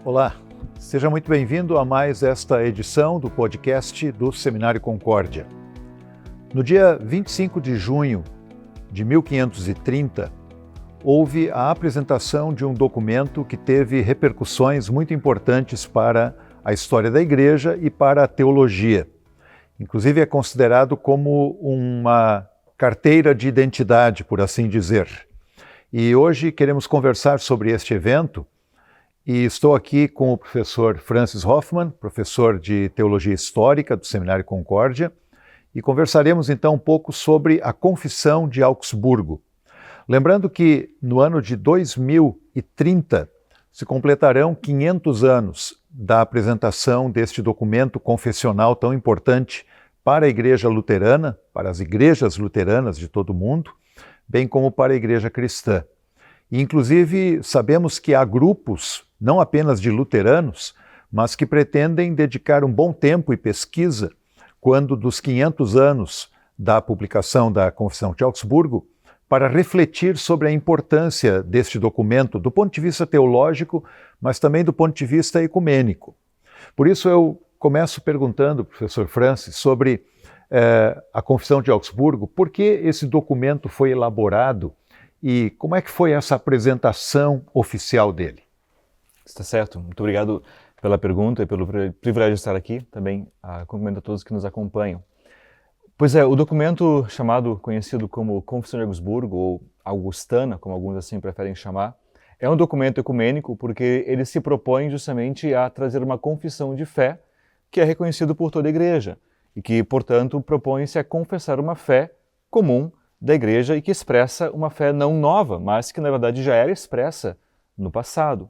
Olá, seja muito bem-vindo a mais esta edição do podcast do Seminário Concórdia. No dia 25 de junho de 1530, houve a apresentação de um documento que teve repercussões muito importantes para a história da Igreja e para a teologia. Inclusive é considerado como uma carteira de identidade, por assim dizer. E hoje queremos conversar sobre este evento e estou aqui com o professor Francis Hoffmann, professor de Teologia Histórica do Seminário Concórdia, e conversaremos então um pouco sobre a Confissão de Augsburgo. Lembrando que no ano de 2030 se completarão 500 anos da apresentação deste documento confessional tão importante para a Igreja Luterana, para as igrejas luteranas de todo o mundo, bem como para a Igreja Cristã. E, inclusive, sabemos que há grupos, não apenas de luteranos, mas que pretendem dedicar um bom tempo e pesquisa quando dos 500 anos da publicação da Confissão de Augsburgo, para refletir sobre a importância deste documento do ponto de vista teológico, mas também do ponto de vista ecumênico. Por isso eu começo perguntando, professor Francis, sobre a Confissão de Augsburgo, por que esse documento foi elaborado e como é que foi essa apresentação oficial dele? Está certo. Muito obrigado pela pergunta e pelo privilégio de estar aqui. Também cumprimento a todos que nos acompanham. Pois é, o documento conhecido como Confissão de Augsburgo, ou Augustana, como alguns assim preferem chamar, é um documento ecumênico porque ele se propõe justamente a trazer uma confissão de fé que é reconhecido por toda a Igreja e que, portanto, propõe-se a confessar uma fé comum da Igreja e que expressa uma fé não nova, mas que na verdade já era expressa no passado.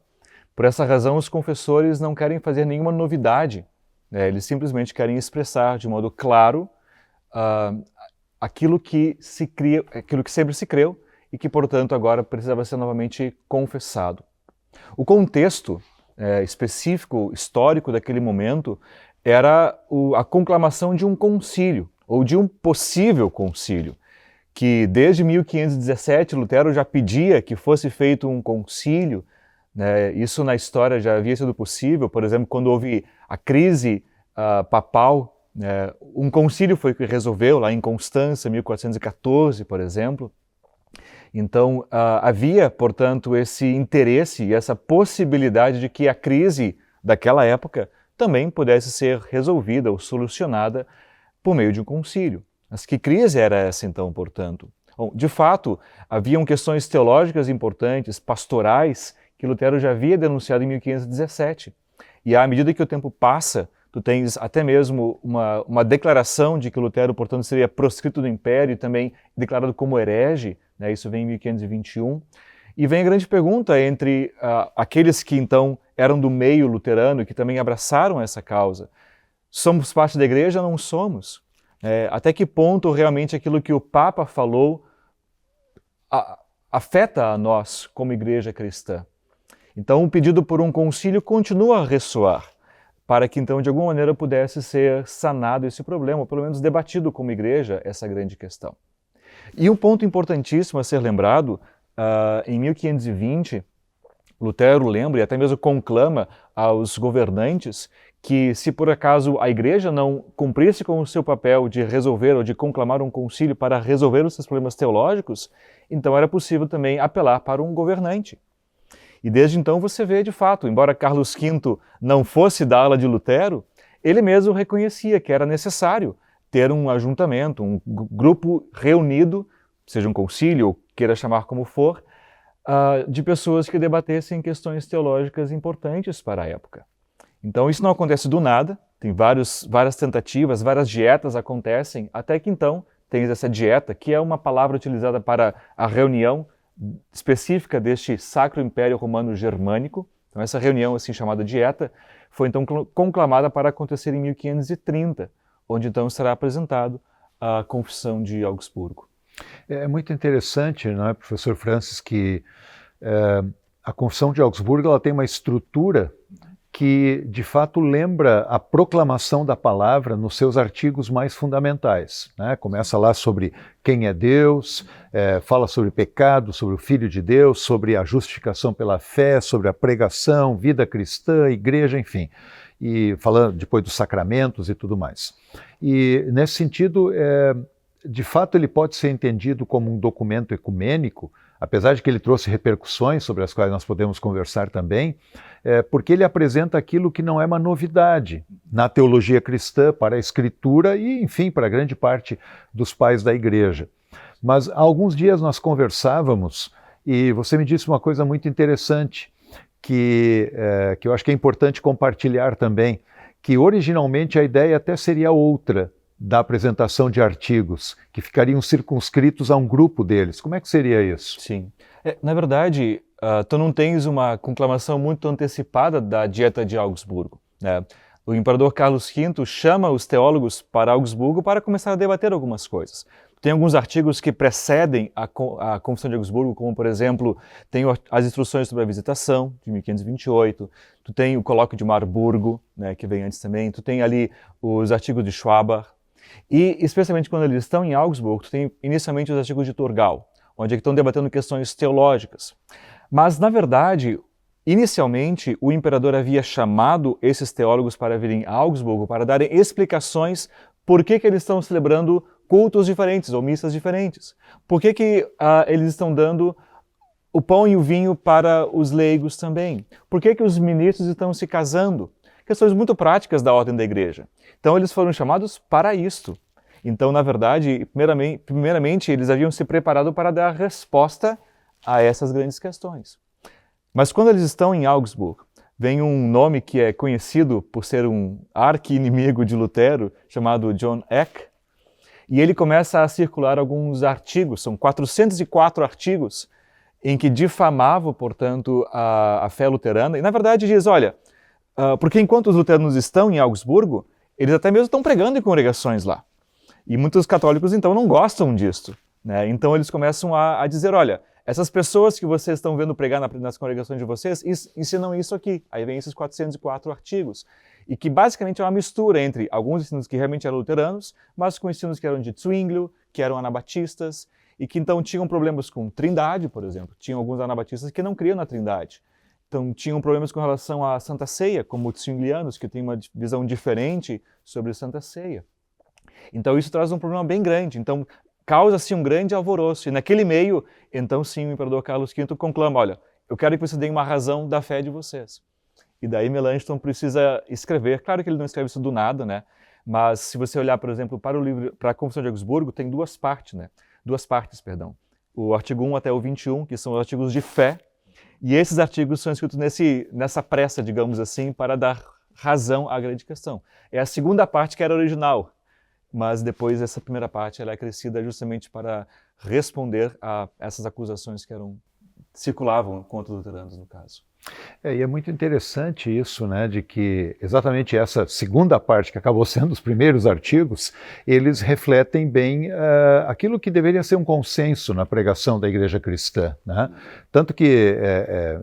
Por essa razão, os confessores não querem fazer nenhuma novidade, eles simplesmente querem expressar de modo claro aquilo que sempre se creu e que, portanto, agora precisava ser novamente confessado. O contexto específico, histórico daquele momento era a conclamação de um concílio, ou de um possível concílio, que desde 1517 Lutero já pedia que fosse feito um concílio. Isso na história já havia sido possível, por exemplo, quando houve a crise papal, um concílio foi que resolveu lá em Constança, 1414, por exemplo. Então havia, portanto, esse interesse e essa possibilidade de que a crise daquela época também pudesse ser resolvida ou solucionada por meio de um concílio. Mas que crise era essa então, portanto? Bom, de fato, haviam questões teológicas importantes, pastorais, que Lutero já havia denunciado em 1517. E à medida que o tempo passa, tu tens até mesmo uma declaração de que Lutero, portanto, seria proscrito do Império e também declarado como herege, isso vem em 1521. E vem a grande pergunta entre aqueles que então eram do meio luterano e que também abraçaram essa causa. Somos parte da Igreja ou não somos? Até que ponto realmente aquilo que o Papa falou afeta a nós como Igreja cristã? Então o pedido por um concílio continua a ressoar, para que então de alguma maneira pudesse ser sanado esse problema, ou pelo menos debatido como Igreja essa grande questão. E um ponto importantíssimo a ser lembrado, em 1520, Lutero lembra e até mesmo conclama aos governantes que se por acaso a Igreja não cumprisse com o seu papel de resolver ou de conclamar um concílio para resolver os seus problemas teológicos, então era possível também apelar para um governante. E desde então você vê, de fato, embora Carlos V não fosse da ala de Lutero, ele mesmo reconhecia que era necessário ter um ajuntamento, um grupo reunido, seja um concílio ou queira chamar como for, de pessoas que debatessem questões teológicas importantes para a época. Então isso não acontece do nada, tem várias tentativas, várias dietas acontecem, até que então tens essa dieta, que é uma palavra utilizada para a reunião específica deste Sacro Império Romano Germânico. Então essa reunião, assim chamada dieta, foi então conclamada para acontecer em 1530, onde então será apresentado a Confissão de Augsburgo. É muito interessante, não é, professor Francis, que a Confissão de Augsburgo ela tem uma estrutura que de fato lembra a proclamação da palavra nos seus artigos mais fundamentais, né? Começa lá sobre quem é Deus, fala sobre pecado, sobre o Filho de Deus, sobre a justificação pela fé, sobre a pregação, vida cristã, igreja, enfim, e falando depois dos sacramentos e tudo mais. E nesse sentido, de fato ele pode ser entendido como um documento ecumênico, apesar de que ele trouxe repercussões sobre as quais nós podemos conversar também, porque ele apresenta aquilo que não é uma novidade na teologia cristã, para a Escritura e, enfim, para a grande parte dos pais da Igreja. Mas há alguns dias nós conversávamos e você me disse uma coisa muito interessante, que eu acho que é importante compartilhar também, que originalmente a ideia até seria outra, da apresentação de artigos, que ficariam circunscritos a um grupo deles. Como é que seria isso? Sim. Na verdade, tu não tens uma conclamação muito antecipada da Dieta de Augsburgo, né? O imperador Carlos V chama os teólogos para Augsburgo para começar a debater algumas coisas. Tem alguns artigos que precedem a Confissão de Augsburgo, como, por exemplo, tem as instruções sobre a visitação, de 1528, tu tem o Colóquio de Marburgo, né, que vem antes também, tu tem ali os artigos de Schwaber, e, especialmente quando eles estão em Augsburgo, tu tem inicialmente os artigos de Turgal, onde estão debatendo questões teológicas. Mas, na verdade, inicialmente, o imperador havia chamado esses teólogos para virem a Augsburgo para darem explicações por que eles estão celebrando cultos diferentes ou missas diferentes. Por que eles estão dando o pão e o vinho para os leigos também? Por que os ministros estão se casando? Questões muito práticas da ordem da igreja. Então eles foram chamados para isto. Então, na verdade, primeiramente eles haviam se preparado para dar resposta a essas grandes questões. Mas quando eles estão em Augsburgo, vem um nome que é conhecido por ser um arqui-inimigo de Lutero, chamado John Eck, e ele começa a circular alguns artigos, são 404 artigos, em que difamava, portanto, a fé luterana, e na verdade diz, olha, porque enquanto os luteranos estão em Augsburgo, eles até mesmo estão pregando em congregações lá. E muitos católicos, então, não gostam disto, né? Então eles começam a dizer, olha, essas pessoas que vocês estão vendo pregar nas congregações de vocês ensinam isso aqui. Aí vem esses 404 artigos. E que basicamente é uma mistura entre alguns ensinos que realmente eram luteranos, mas com ensinos que eram de Zwinglio, que eram anabatistas, e que então tinham problemas com Trindade, por exemplo. Tinham alguns anabatistas que não criam na Trindade. Então tinham problemas com relação à Santa Ceia, como os zwinglianos, que têm uma visão diferente sobre Santa Ceia. Então isso traz um problema bem grande. Então causa-se um grande alvoroço. E naquele meio, então sim, o imperador Carlos V conclama, olha, eu quero que vocês deem uma razão da fé de vocês. E daí Melanchthon precisa escrever. Claro que ele não escreve isso do nada, né? Mas se você olhar, por exemplo, para o livro, para a Confissão de Augsburgo, tem duas partes, né? O artigo 1 até o 21, que são os artigos de fé. E esses artigos são escritos nessa pressa, digamos assim, para dar razão à grande questão. É a segunda parte que era original, mas depois essa primeira parte ela é acrescida justamente para responder a essas acusações que circulavam contra os luteranos, no caso. E é muito interessante isso, né, de que exatamente essa segunda parte, que acabou sendo os primeiros artigos, eles refletem bem aquilo que deveria ser um consenso na pregação da igreja cristã, né? Tanto que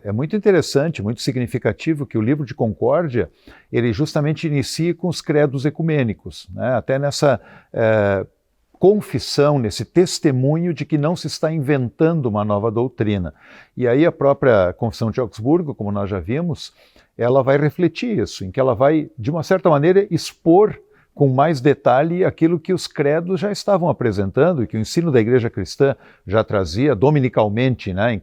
é muito interessante, muito significativo que o livro de Concórdia, ele justamente inicia com os credos ecumênicos, né? Até nessa confissão, nesse testemunho de que não se está inventando uma nova doutrina. E aí a própria Confissão de Augsburgo, como nós já vimos, ela vai refletir isso, em que ela vai, de uma certa maneira, expor com mais detalhe aquilo que os credos já estavam apresentando e que o ensino da igreja cristã já trazia dominicalmente, né, em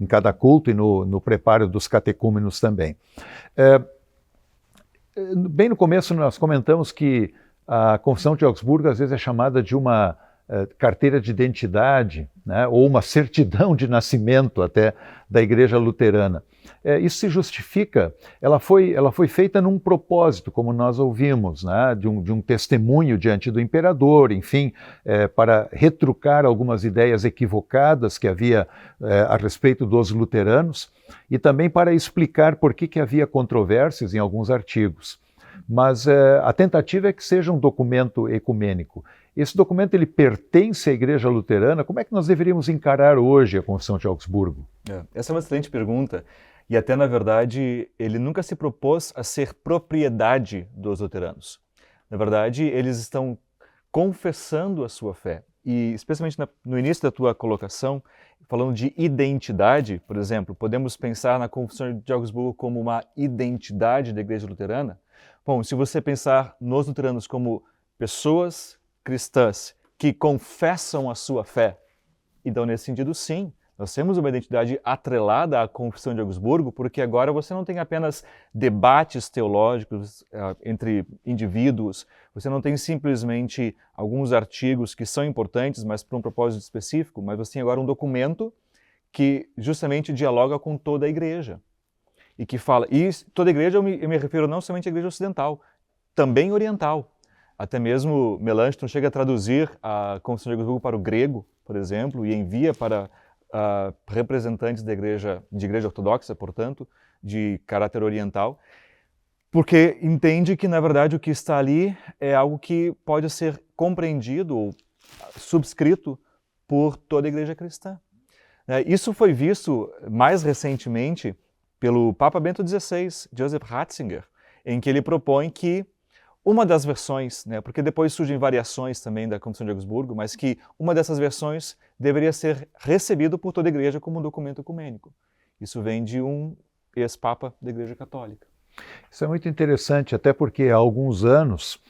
cada culto e no preparo dos catecúmenos também. Bem no começo nós comentamos que a Confissão de Augsburgo às vezes é chamada de uma carteira de identidade, né, ou uma certidão de nascimento até da igreja luterana. Isso se justifica, ela foi feita num propósito, como nós ouvimos, né, de um testemunho diante do imperador, enfim, para retrucar algumas ideias equivocadas que havia a respeito dos luteranos e também para explicar por que havia controvérsias em alguns artigos. Mas a tentativa é que seja um documento ecumênico. Esse documento ele pertence à Igreja Luterana? Como é que nós deveríamos encarar hoje a Confissão de Augsburgo? Essa é uma excelente pergunta. E até, na verdade, ele nunca se propôs a ser propriedade dos luteranos. Na verdade, eles estão confessando a sua fé. E, especialmente no início da tua colocação, falando de identidade, por exemplo, podemos pensar na Confissão de Augsburgo como uma identidade da Igreja Luterana? Bom, se você pensar nos luteranos como pessoas cristãs que confessam a sua fé, então, nesse sentido, sim, nós temos uma identidade atrelada à Confissão de Augsburgo, porque agora você não tem apenas debates teológicos entre indivíduos, você não tem simplesmente alguns artigos que são importantes, mas para um propósito específico, mas você tem agora um documento que justamente dialoga com toda a igreja. E que fala, e toda a igreja eu me refiro não somente à igreja ocidental, também oriental. Até mesmo Melanchthon chega a traduzir a Confissão de Augsburgo para o grego, por exemplo, e envia para representantes de igreja ortodoxa, portanto, de caráter oriental, porque entende que, na verdade, o que está ali é algo que pode ser compreendido ou subscrito por toda a igreja cristã. Isso foi visto mais recentemente pelo Papa Bento XVI, Joseph Ratzinger, em que ele propõe que uma das versões, porque depois surgem variações também da Confissão de Augsburgo, mas que uma dessas versões deveria ser recebido por toda a igreja como um documento ecumênico. Isso vem de um ex-papa da Igreja Católica. Isso é muito interessante, até porque há alguns anos,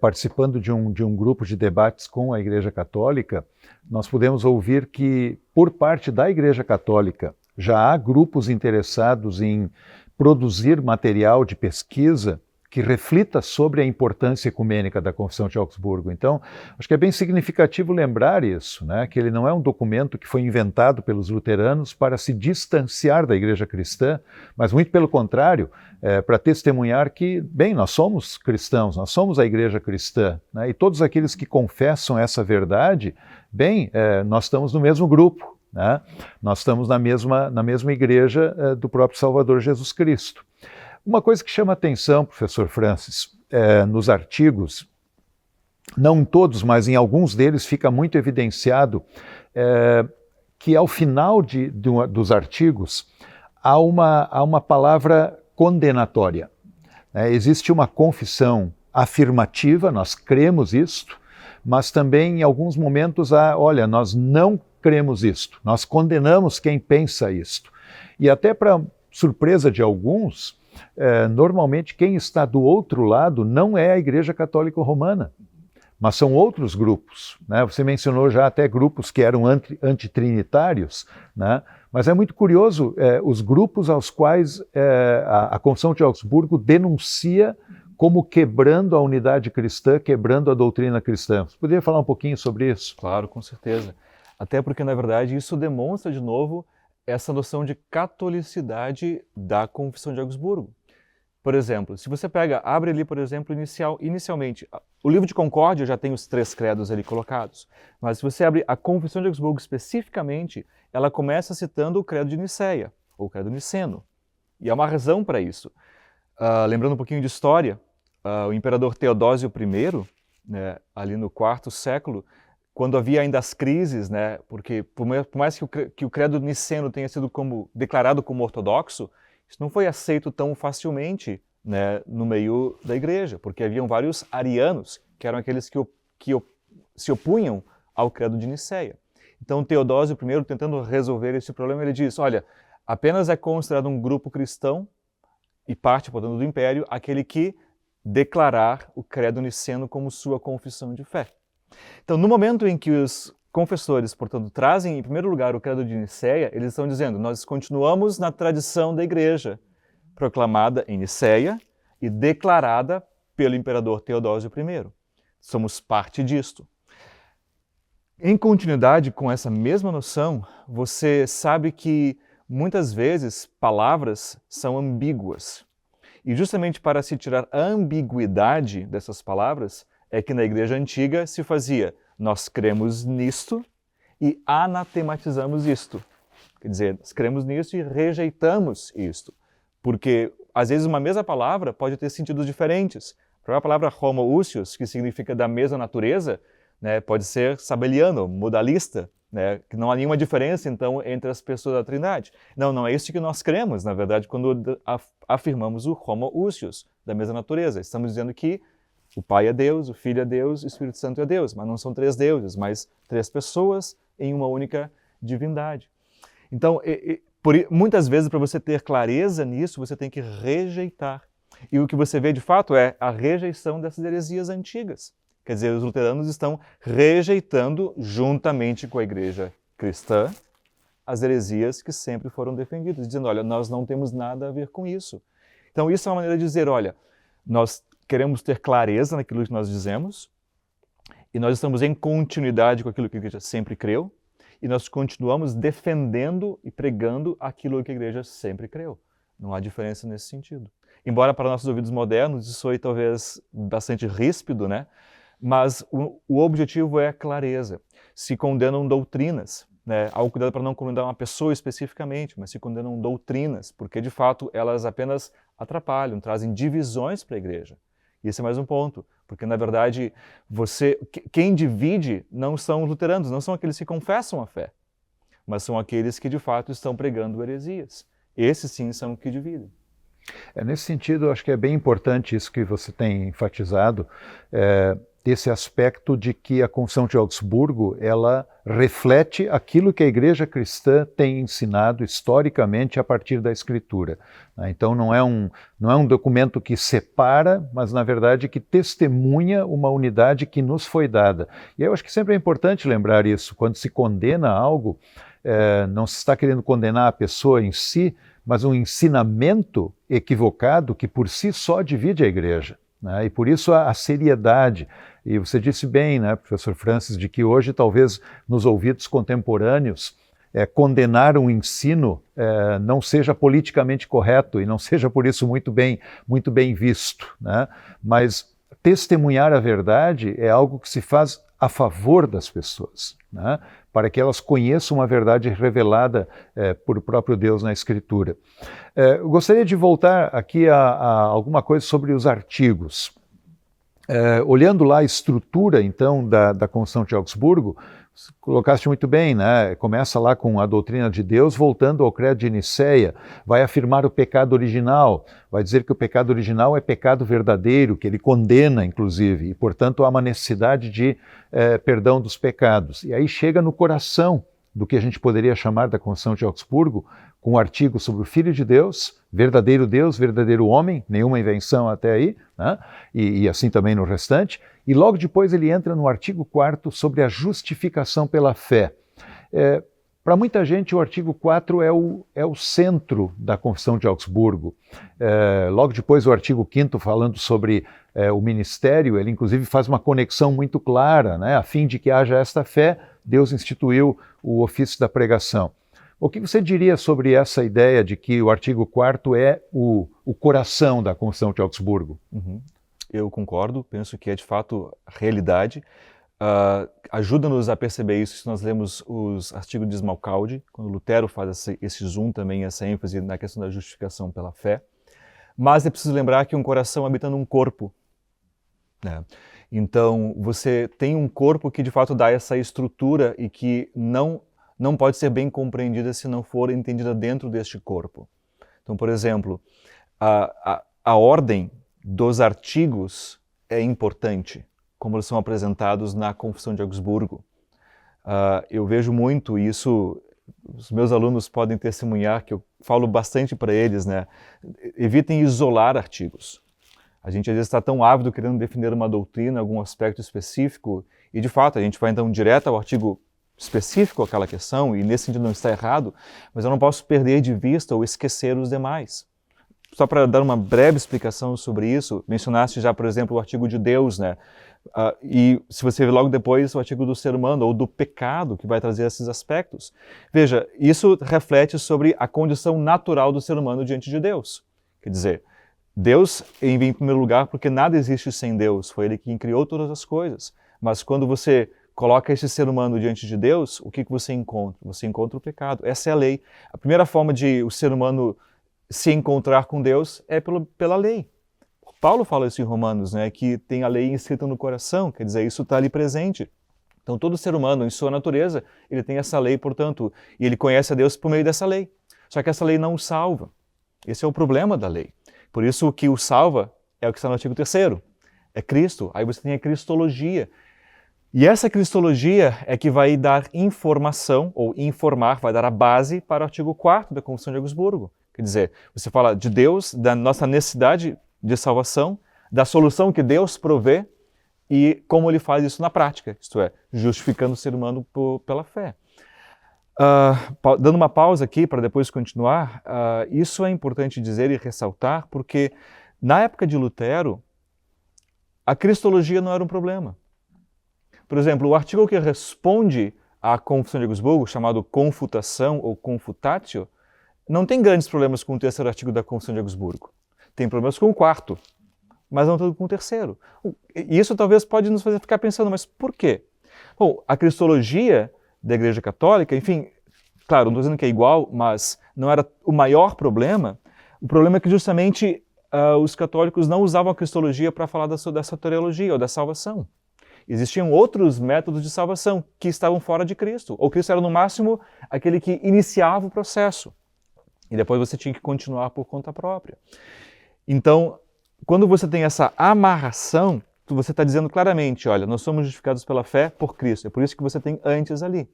participando de um grupo de debates com a Igreja Católica, nós pudemos ouvir que, por parte da Igreja Católica, já há grupos interessados em produzir material de pesquisa que reflita sobre a importância ecumênica da Confissão de Augsburgo. Então, acho que é bem significativo lembrar isso, que ele não é um documento que foi inventado pelos luteranos para se distanciar da Igreja cristã, mas muito pelo contrário, para testemunhar que, bem, nós somos cristãos, nós somos a Igreja cristã, e todos aqueles que confessam essa verdade, bem, nós estamos no mesmo grupo, nós estamos na mesma igreja do próprio Salvador Jesus Cristo. Uma coisa que chama atenção, professor Francis, nos artigos, não em todos, mas em alguns deles fica muito evidenciado que ao final dos artigos há uma palavra condenatória. Existe uma confissão afirmativa, nós cremos isto, mas também em alguns momentos olha, nós não cremos isto, nós condenamos quem pensa isto. E até para surpresa de alguns, normalmente quem está do outro lado não é a Igreja Católica Romana, mas são outros grupos. Você mencionou já até grupos que eram antitrinitários, mas é muito curioso os grupos aos quais a Confissão de Augsburgo denuncia como quebrando a unidade cristã, quebrando a doutrina cristã. Você poderia falar um pouquinho sobre isso? Claro, com certeza. Até porque, na verdade, isso demonstra de novo essa noção de catolicidade da Confissão de Augsburgo. Por exemplo, se você abre ali, por exemplo, inicialmente, o livro de Concórdia já tem os 3 credos ali colocados, mas se você abre a Confissão de Augsburgo especificamente, ela começa citando o credo de Niceia, ou o credo niceno. E há uma razão para isso. Lembrando um pouquinho de história, o imperador Teodósio I, ali no IV século, quando havia ainda as crises, porque por mais que o credo niceno tenha sido declarado como ortodoxo, isso não foi aceito tão facilmente no meio da igreja, porque haviam vários arianos, que eram aqueles que se opunham ao credo de Niceia. Então Teodósio I, tentando resolver esse problema, ele diz, olha, apenas é considerado um grupo cristão e parte, portanto, do império, aquele que declarar o credo niceno como sua confissão de fé. Então, no momento em que os confessores, portanto, trazem em primeiro lugar o credo de Niceia, eles estão dizendo, nós continuamos na tradição da igreja, proclamada em Niceia e declarada pelo imperador Teodósio I. Somos parte disto. Em continuidade com essa mesma noção, você sabe que muitas vezes palavras são ambíguas. E justamente para se tirar a ambiguidade dessas palavras, é que na igreja antiga se fazia, nós cremos nisto e anatematizamos isto. Quer dizer, nós cremos nisto e rejeitamos isto. Porque, às vezes, uma mesma palavra pode ter sentidos diferentes. A palavra homoousios, que significa da mesma natureza, pode ser sabeliano, modalista, né? Que não há nenhuma diferença, então, entre as pessoas da Trindade. Não é isso que nós cremos, na verdade, quando afirmamos o homoousios, da mesma natureza. Estamos dizendo que o Pai é Deus, o Filho é Deus, o Espírito Santo é Deus, mas não são 3 deuses, mas 3 pessoas em uma única divindade. Então, muitas vezes, para você ter clareza nisso, você tem que rejeitar. E o que você vê, de fato, é a rejeição dessas heresias antigas. Quer dizer, os luteranos estão rejeitando, juntamente com a igreja cristã, as heresias que sempre foram defendidas, dizendo, olha, nós não temos nada a ver com isso. Então, isso é uma maneira de dizer, olha, nós queremos ter clareza naquilo que nós dizemos, e nós estamos em continuidade com aquilo que a igreja sempre creu, e nós continuamos defendendo e pregando aquilo que a igreja sempre creu. Não há diferença nesse sentido. Embora para nossos ouvidos modernos isso soe talvez bastante ríspido, né? Mas o objetivo é a clareza. Se condenam doutrinas, né? Há o cuidado para não condenar uma pessoa especificamente, mas se condenam doutrinas, porque de fato elas apenas atrapalham, trazem divisões para a igreja. E esse é mais um ponto, porque na verdade quem divide não são os luteranos, não são aqueles que confessam a fé, mas são aqueles que de fato estão pregando heresias. Esses sim são os que dividem. Nesse sentido, acho que é bem importante isso que você tem enfatizado, esse aspecto de que a Confissão de Augsburgo, ela reflete aquilo que a igreja cristã tem ensinado historicamente a partir da Escritura. Então não é um documento que separa, mas na verdade que testemunha uma unidade que nos foi dada. E eu acho que sempre é importante lembrar isso, quando se condena algo, não se está querendo condenar a pessoa em si, mas um ensinamento equivocado que por si só divide a igreja. E por isso a seriedade. E você disse bem, né, professor Francis, de que hoje talvez nos ouvidos contemporâneos condenar um ensino não seja politicamente correto e não seja por isso muito bem visto, né? Mas testemunhar a verdade é algo que se faz a favor das pessoas, né? Para que elas conheçam a verdade revelada por próprio Deus na Escritura. Eu gostaria de voltar aqui a alguma coisa sobre os artigos. Olhando lá a estrutura, então, da Confissão de Augsburgo, colocaste muito bem, né? Começa lá com a doutrina de Deus, voltando ao credo de Nicéia, vai afirmar o pecado original, vai dizer que o pecado original é pecado verdadeiro, que ele condena, inclusive, e, portanto, há uma necessidade de perdão dos pecados. E aí chega no coração do que a gente poderia chamar da Confissão de Augsburgo, com um artigo sobre o Filho de Deus, verdadeiro homem, nenhuma invenção até aí, né? E assim também no restante. E logo depois ele entra no artigo 4º sobre a justificação pela fé. Para muita gente o artigo 4 é o centro da Confissão de Augsburgo. Logo depois o artigo 5º falando sobre o ministério, ele inclusive faz uma conexão muito clara, né? A fim de que haja esta fé, Deus instituiu o ofício da pregação. O que você diria sobre essa ideia de que o artigo 4º é o coração da Confissão de Augsburgo? Eu concordo, penso que é de fato realidade. Ajuda-nos a perceber isso se nós lemos os artigos de Smalcalde, quando Lutero faz esse zoom também, essa ênfase na questão da justificação pela fé. Mas é preciso lembrar que um coração habita num corpo, né? Então, você tem um corpo que de fato dá essa estrutura e que não pode ser bem compreendida se não for entendida dentro deste corpo. Então, por exemplo, a ordem dos artigos é importante, como eles são apresentados na Confissão de Augsburgo. Eu vejo muito isso, os meus alunos podem testemunhar, que eu falo bastante para eles, né? Evitem isolar artigos. A gente às vezes está tão ávido querendo defender uma doutrina, algum aspecto específico, e de fato a gente vai então direto ao artigo específico àquela questão, e nesse sentido não está errado, mas eu não posso perder de vista ou esquecer os demais. Só para dar uma breve explicação sobre isso, mencionaste já, por exemplo, o artigo de Deus, né? E se você ver logo depois o artigo do ser humano, ou do pecado, que vai trazer esses aspectos. Veja, isso reflete sobre a condição natural do ser humano diante de Deus. Quer dizer, Deus envia em primeiro lugar porque nada existe sem Deus, foi Ele quem criou todas as coisas. Mas quando você coloca esse ser humano diante de Deus, o que você encontra? Você encontra o pecado. Essa é a lei. A primeira forma de o ser humano se encontrar com Deus é pela lei. Paulo fala isso em Romanos, né, que tem a lei inscrita no coração, quer dizer, isso está ali presente. Então todo ser humano, em sua natureza, ele tem essa lei, portanto, e ele conhece a Deus por meio dessa lei. Só que essa lei não o salva. Esse é o problema da lei. Por isso o que o salva é o que está no artigo 3º. É Cristo. Aí você tem a cristologia. E essa cristologia é que vai dar informação, ou informar, vai dar a base para o artigo 4º da Confissão de Augsburgo. Quer dizer, você fala de Deus, da nossa necessidade de salvação, da solução que Deus provê e como ele faz isso na prática, isto é, justificando o ser humano pela fé. Dando uma pausa aqui para depois continuar, isso é importante dizer e ressaltar porque na época de Lutero, a cristologia não era um problema. Por exemplo, o artigo que responde à Confissão de Augsburgo, chamado Confutação ou Confutatio, não tem grandes problemas com o 3º artigo da Confissão de Augsburgo. Tem problemas com o 4º, mas não tanto com o 3º. E isso talvez pode nos fazer ficar pensando, mas por quê? Bom, a cristologia da Igreja Católica, enfim, claro, não estou dizendo que é igual, mas não era o maior problema. O problema é que justamente os católicos não usavam a cristologia para falar da soteriologia ou da salvação. Existiam outros métodos de salvação que estavam fora de Cristo. Ou Cristo era, no máximo, aquele que iniciava o processo. E depois você tinha que continuar por conta própria. Então, quando você tem essa amarração, você está dizendo claramente, olha, nós somos justificados pela fé por Cristo. É por isso que você tem antes ali.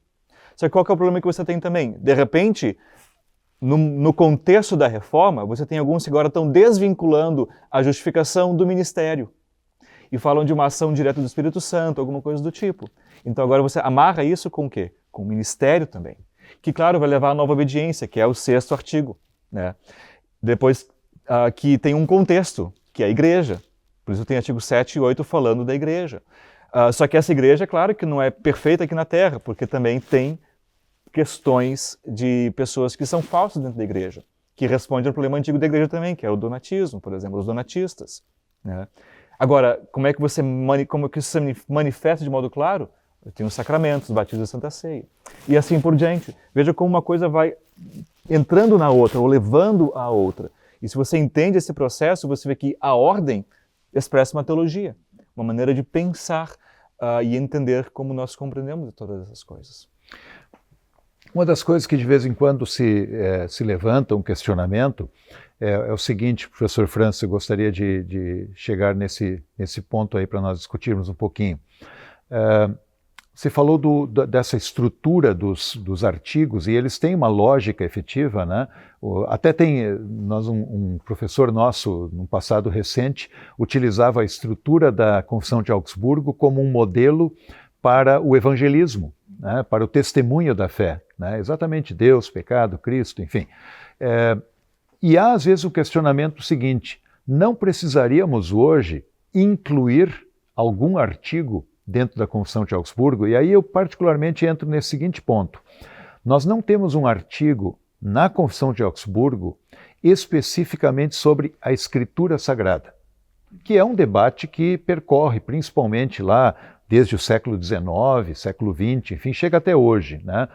Só que qual que é o problema que você tem também? De repente, no contexto da reforma, você tem alguns que agora estão desvinculando a justificação do ministério. E falam de uma ação direta do Espírito Santo, alguma coisa do tipo. Então agora você amarra isso com o quê? Com o ministério também. Que, claro, vai levar à nova obediência, que é o 6º artigo. Né? Depois, que tem um contexto, que é a igreja. Por isso tem artigo 7 e 8 falando da igreja. Só que essa igreja, claro, que não é perfeita aqui na Terra, porque também tem questões de pessoas que são falsas dentro da igreja, que respondem ao problema antigo da igreja também, que é o donatismo, por exemplo, os donatistas. Né? Agora, como é que isso se manifesta de modo claro? Eu tenho os sacramentos, batismo e Santa Ceia. E assim por diante. Veja como uma coisa vai entrando na outra, ou levando a outra. E se você entende esse processo, você vê que a ordem expressa uma teologia, uma maneira de pensar e entender como nós compreendemos todas essas coisas. Uma das coisas que de vez em quando se levanta um questionamento é o seguinte, professor Francis, eu gostaria de chegar nesse ponto aí para nós discutirmos um pouquinho. Você falou dessa estrutura dos artigos e eles têm uma lógica efetiva, né? Até tem, um professor nosso, num passado recente, utilizava a estrutura da Confissão de Augsburgo como um modelo para o evangelismo, né? Para o testemunho da fé, né? Exatamente Deus, pecado, Cristo, enfim. E há às vezes o questionamento seguinte, não precisaríamos hoje incluir algum artigo dentro da Confissão de Augsburgo? E aí eu particularmente entro nesse seguinte ponto. Nós não temos um artigo na Confissão de Augsburgo especificamente sobre a Escritura Sagrada, que é um debate que percorre principalmente lá desde o século XIX, século XX, enfim, chega até hoje, né?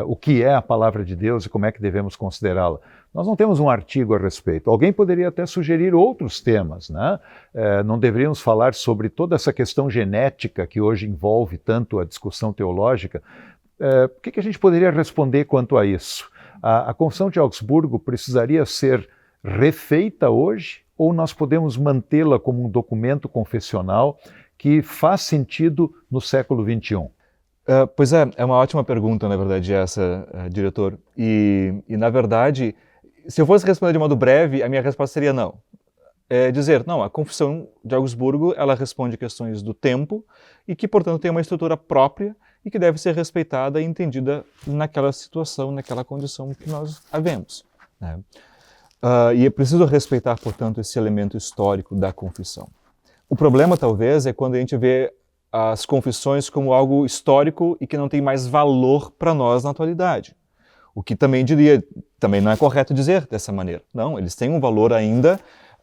O que é a Palavra de Deus e como é que devemos considerá-la. Nós não temos um artigo a respeito. Alguém poderia até sugerir outros temas, né? Não deveríamos falar sobre toda essa questão genética que hoje envolve tanto a discussão teológica. O que a gente poderia responder quanto a isso? A Confissão de Augsburgo precisaria ser refeita hoje ou nós podemos mantê-la como um documento confessional que faz sentido no século XXI? Pois é uma ótima pergunta, na verdade, essa, diretor. E, na verdade, se eu fosse responder de modo breve, a minha resposta seria não. Dizer, não, a Confissão de Augsburgo, ela responde questões do tempo e que, portanto, tem uma estrutura própria e que deve ser respeitada e entendida naquela situação, naquela condição que nós havemos. Né? E é preciso respeitar, portanto, esse elemento histórico da confissão. O problema, talvez, é quando a gente vê as confissões como algo histórico e que não tem mais valor para nós na atualidade. O que também não é correto dizer dessa maneira. Não, eles têm um valor ainda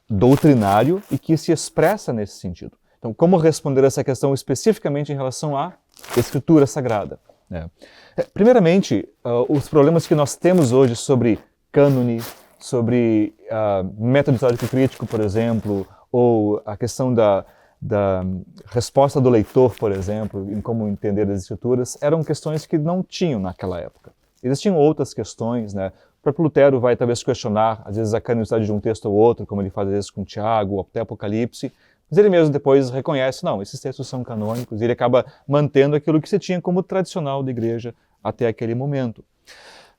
doutrinário e que se expressa nesse sentido. Então, como responder essa questão especificamente em relação à Escritura Sagrada? Primeiramente, os problemas que nós temos hoje sobre cânone, sobre método histórico crítico, por exemplo, ou a questão da resposta do leitor, por exemplo, em como entender as Escrituras, eram questões que não tinham naquela época. Existiam outras questões, né? O próprio Lutero vai talvez questionar, às vezes, a canonicidade de um texto ou outro, como ele faz às vezes com Tiago, ou até Apocalipse, mas ele mesmo depois reconhece, não, esses textos são canônicos, e ele acaba mantendo aquilo que se tinha como tradicional da igreja até aquele momento.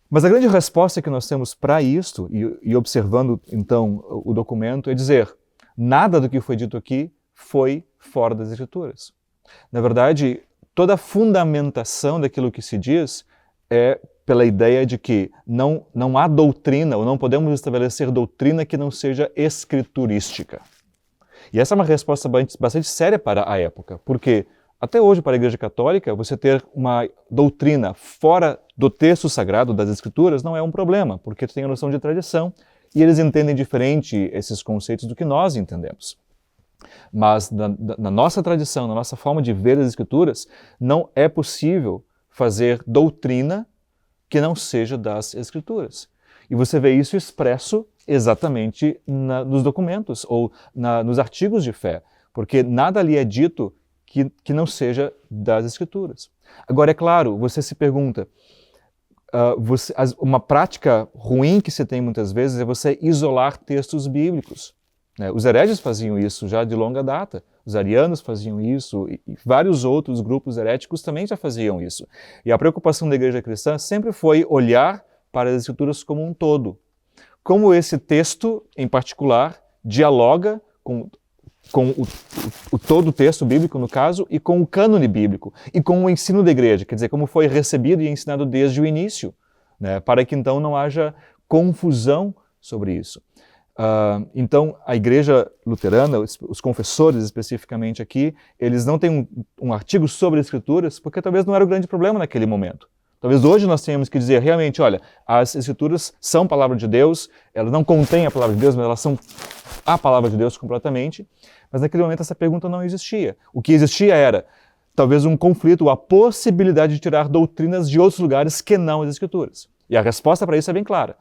Mas a grande resposta que nós temos para isto, e observando então o documento, é dizer, nada do que foi dito aqui foi fora das Escrituras. Na verdade, toda a fundamentação daquilo que se diz é pela ideia de que não há doutrina, ou não podemos estabelecer doutrina que não seja escriturística. E essa é uma resposta bastante séria para a época, porque até hoje, para a Igreja Católica, você ter uma doutrina fora do texto sagrado das Escrituras não é um problema, porque tem a noção de tradição e eles entendem diferente esses conceitos do que nós entendemos. Mas na nossa tradição, na nossa forma de ver as Escrituras, não é possível fazer doutrina que não seja das Escrituras. E você vê isso expresso exatamente nos documentos ou nos artigos de fé, porque nada ali é dito que não seja das Escrituras. Agora, é claro, você se pergunta, uma prática ruim que se tem muitas vezes é você isolar textos bíblicos. Os hereges faziam isso já de longa data, os arianos faziam isso e vários outros grupos heréticos também já faziam isso. E a preocupação da igreja cristã sempre foi olhar para as Escrituras como um todo. Como esse texto, em particular, dialoga com todo o texto bíblico, no caso, e com o cânone bíblico, e com o ensino da igreja, quer dizer, como foi recebido e ensinado desde o início, né, para que então não haja confusão sobre isso. Então, a igreja luterana, os confessores especificamente aqui, eles não têm um artigo sobre as Escrituras, porque talvez não era o grande problema naquele momento. Talvez hoje nós tenhamos que dizer realmente, olha, as Escrituras são palavra de Deus, elas não contêm a palavra de Deus, mas elas são a palavra de Deus completamente. Mas naquele momento essa pergunta não existia. O que existia era talvez um conflito, a possibilidade de tirar doutrinas de outros lugares que não as Escrituras. E a resposta para isso é bem clara.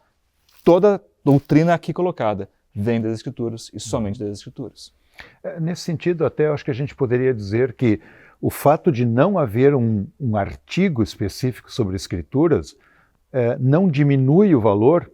Toda doutrina aqui colocada vem das Escrituras e somente das Escrituras. Nesse sentido, até acho que a gente poderia dizer que o fato de não haver um artigo específico sobre Escrituras não diminui o valor,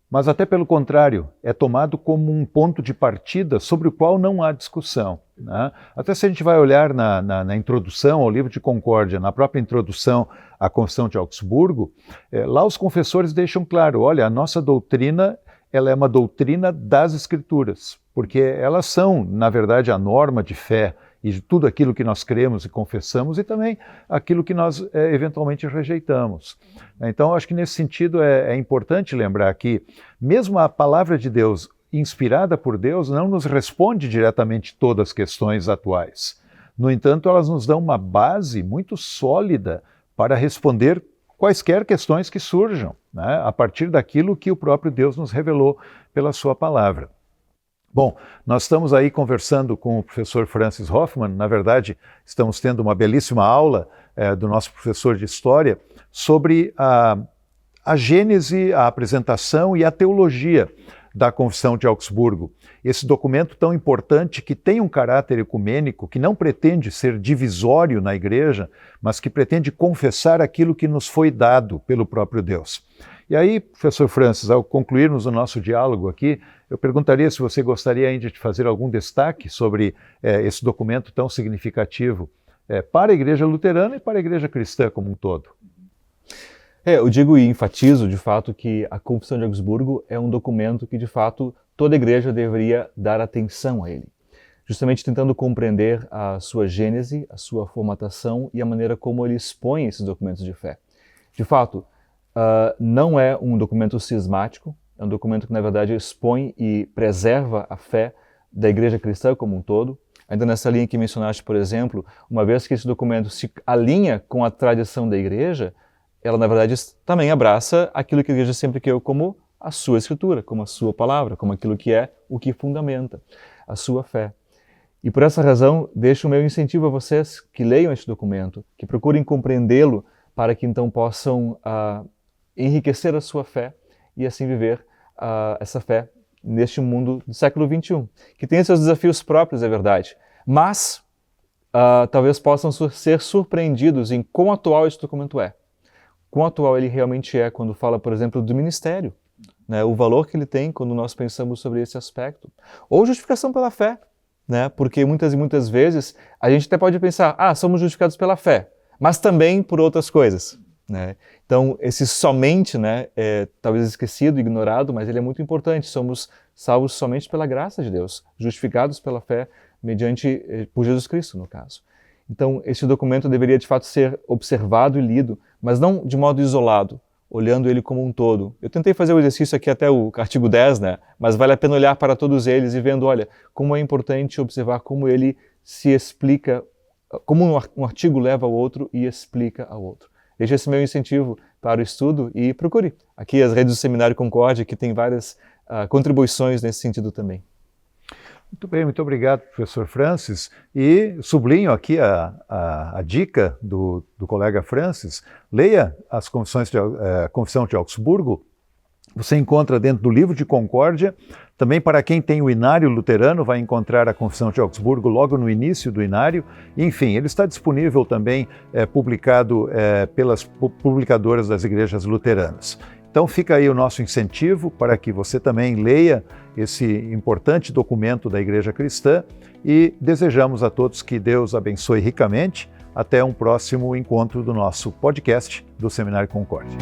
mas até pelo contrário, é tomado como um ponto de partida sobre o qual não há discussão, né? Até se a gente vai olhar na introdução ao livro de Concórdia, na própria introdução à Confissão de Augsburgo, lá os confessores deixam claro, olha, a nossa doutrina ela é uma doutrina das Escrituras, porque elas são, na verdade, a norma de fé e de tudo aquilo que nós cremos e confessamos e também aquilo que nós eventualmente rejeitamos. Então, acho que nesse sentido é importante lembrar que mesmo a palavra de Deus, inspirada por Deus, não nos responde diretamente todas as questões atuais. No entanto, elas nos dão uma base muito sólida para responder quaisquer questões que surjam, né, a partir daquilo que o próprio Deus nos revelou pela sua palavra. Bom, nós estamos aí conversando com o professor Francis Hoffmann, na verdade estamos tendo uma belíssima aula do nosso professor de História sobre a gênese, a apresentação e a teologia da Confissão de Augsburgo. Esse documento tão importante que tem um caráter ecumênico, que não pretende ser divisório na igreja, mas que pretende confessar aquilo que nos foi dado pelo próprio Deus. E aí, professor Francis, ao concluirmos o nosso diálogo aqui, eu perguntaria se você gostaria ainda de fazer algum destaque sobre esse documento tão significativo para a igreja luterana e para a igreja cristã como um todo. Eu digo e enfatizo, de fato, que a Confissão de Augsburgo é um documento que, de fato, toda igreja deveria dar atenção a ele, justamente tentando compreender a sua gênese, a sua formatação e a maneira como ele expõe esses documentos de fé. De fato, não é um documento cismático, é um documento que, na verdade, expõe e preserva a fé da igreja cristã como um todo. Ainda nessa linha que mencionaste, por exemplo, uma vez que esse documento se alinha com a tradição da igreja, ela, na verdade, também abraça aquilo que a igreja sempre quer como a sua escritura, como a sua palavra, como aquilo que é o que fundamenta a sua fé. E por essa razão, deixo o meu incentivo a vocês que leiam este documento, que procurem compreendê-lo para que então possam enriquecer a sua fé e assim viver essa fé neste mundo do século XXI, que tem seus desafios próprios, é verdade, Mas talvez possam ser surpreendidos em quão atual esse documento é. Quão atual ele realmente é quando fala, por exemplo, do ministério, né? O valor que ele tem quando nós pensamos sobre esse aspecto. Ou justificação pela fé, né? Porque muitas e muitas vezes a gente até pode pensar, somos justificados pela fé, mas também por outras coisas, né? Então, esse somente, né, é talvez esquecido, ignorado, mas ele é muito importante. Somos salvos somente pela graça de Deus, justificados pela fé por Jesus Cristo, no caso. Então, esse documento deveria de fato ser observado e lido, mas não de modo isolado, olhando ele como um todo. Eu tentei fazer o exercício aqui até o artigo 10, né? Mas vale a pena olhar para todos eles e vendo, olha, como é importante observar como ele se explica, como um artigo leva ao outro e explica ao outro. Deixe esse meu incentivo para o estudo e procure aqui as redes do Seminário Concórdia, que tem várias contribuições nesse sentido também. Muito bem, muito obrigado, professor Francis. E sublinho aqui a dica do colega Francis. Leia as Confissão de Augsburgo. Você encontra dentro do livro de Concórdia. Também para quem tem o Inário Luterano, vai encontrar a Confissão de Augsburgo logo no início do Inário. Enfim, ele está disponível também, publicado pelas publicadoras das igrejas luteranas. Então fica aí o nosso incentivo para que você também leia esse importante documento da Igreja Cristã e desejamos a todos que Deus abençoe ricamente. Até um próximo encontro do nosso podcast do Seminário Concórdia.